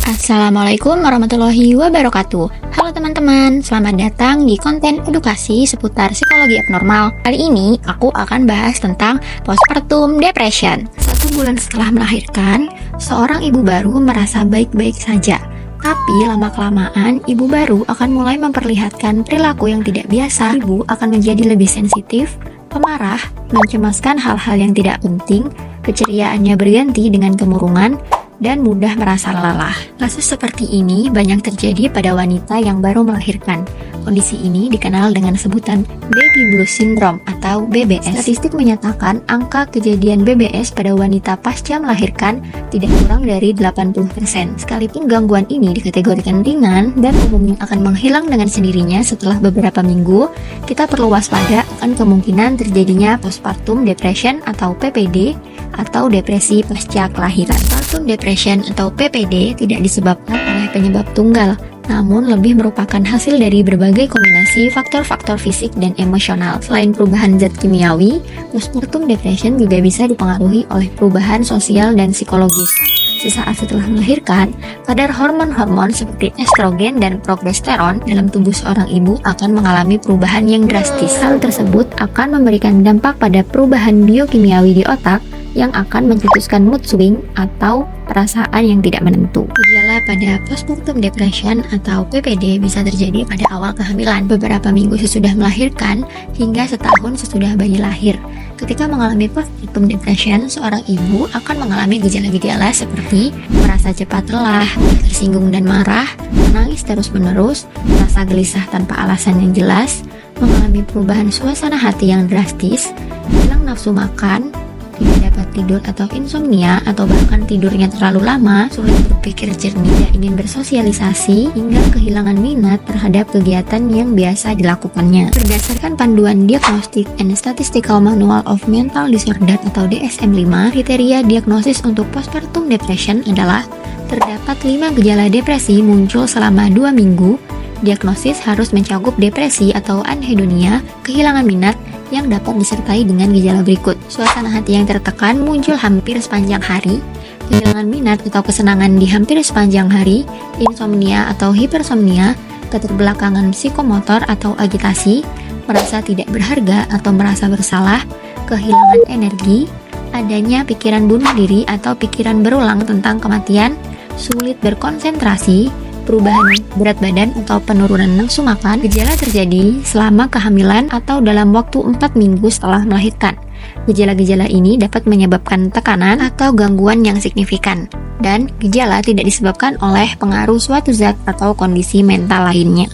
Assalamualaikum warahmatullahi wabarakatuh. Halo teman-teman, selamat datang di konten edukasi seputar psikologi abnormal. Kali ini aku akan bahas tentang postpartum depression. 1 bulan setelah melahirkan, seorang ibu baru merasa baik-baik saja. Tapi lama-kelamaan, ibu baru akan mulai memperlihatkan perilaku yang tidak biasa. Ibu akan menjadi lebih sensitif, pemarah, mencemaskan hal-hal yang tidak penting, keceriaannya berganti dengan kemurungan, dan mudah merasa lelah. Kasus seperti ini banyak terjadi pada wanita yang baru melahirkan. Kondisi ini dikenal dengan sebutan Baby Blues Syndrome atau BBS. Statistik menyatakan angka kejadian BBS pada wanita pasca melahirkan tidak kurang dari 80%. Sekalipun gangguan ini dikategorikan ringan dan umumnya akan menghilang dengan sendirinya setelah beberapa minggu, kita perlu waspada akan kemungkinan terjadinya postpartum depression atau PPD atau depresi pasca kelahiran. Postpartum depression atau PPD tidak disebabkan oleh penyebab tunggal, namun lebih merupakan hasil dari berbagai kombinasi faktor-faktor fisik dan emosional. Selain perubahan zat kimiawi, postpartum depression juga bisa dipengaruhi oleh perubahan sosial dan psikologis. Sesaat setelah melahirkan, kadar hormon-hormon seperti estrogen dan progesteron dalam tubuh seorang ibu akan mengalami perubahan yang drastis. Hal tersebut akan memberikan dampak pada perubahan biokimiawi di otak yang akan mencetuskan mood swing atau perasaan yang tidak menentu. Gejala pada postpartum depression atau PPD bisa terjadi pada awal kehamilan, beberapa minggu sesudah melahirkan, hingga setahun sesudah bayi lahir. Ketika mengalami postpartum depression, seorang ibu akan mengalami gejala-gejala seperti merasa cepat lelah, tersinggung dan marah, menangis terus-menerus, merasa gelisah tanpa alasan yang jelas, mengalami perubahan suasana hati yang drastis, hilang nafsu makan, tidak dapat tidur atau insomnia, atau bahkan tidurnya terlalu lama, sulit berpikir jernih, tidak ingin bersosialisasi, hingga kehilangan minat terhadap kegiatan yang biasa dilakukannya. Berdasarkan panduan Diagnostic and Statistical Manual of Mental Disorder atau DSM-5, kriteria diagnosis untuk postpartum depression adalah terdapat 5 gejala depresi muncul selama 2 minggu. Diagnosis harus mencakup depresi atau anhedonia, kehilangan minat, yang dapat disertai dengan gejala berikut. Suasana hati yang tertekan muncul hampir sepanjang hari, kehilangan minat atau kesenangan di hampir sepanjang hari, insomnia atau hipersomnia, keterbelakangan psikomotor atau agitasi, merasa tidak berharga atau merasa bersalah, kehilangan energi, adanya pikiran bunuh diri atau pikiran berulang tentang kematian, sulit berkonsentrasi, perubahan berat badan atau penurunan nafsu makan. Gejala terjadi selama kehamilan atau dalam waktu 4 minggu setelah melahirkan. Gejala-gejala ini dapat menyebabkan tekanan atau gangguan yang signifikan, dan gejala tidak disebabkan oleh pengaruh suatu zat atau kondisi mental lainnya.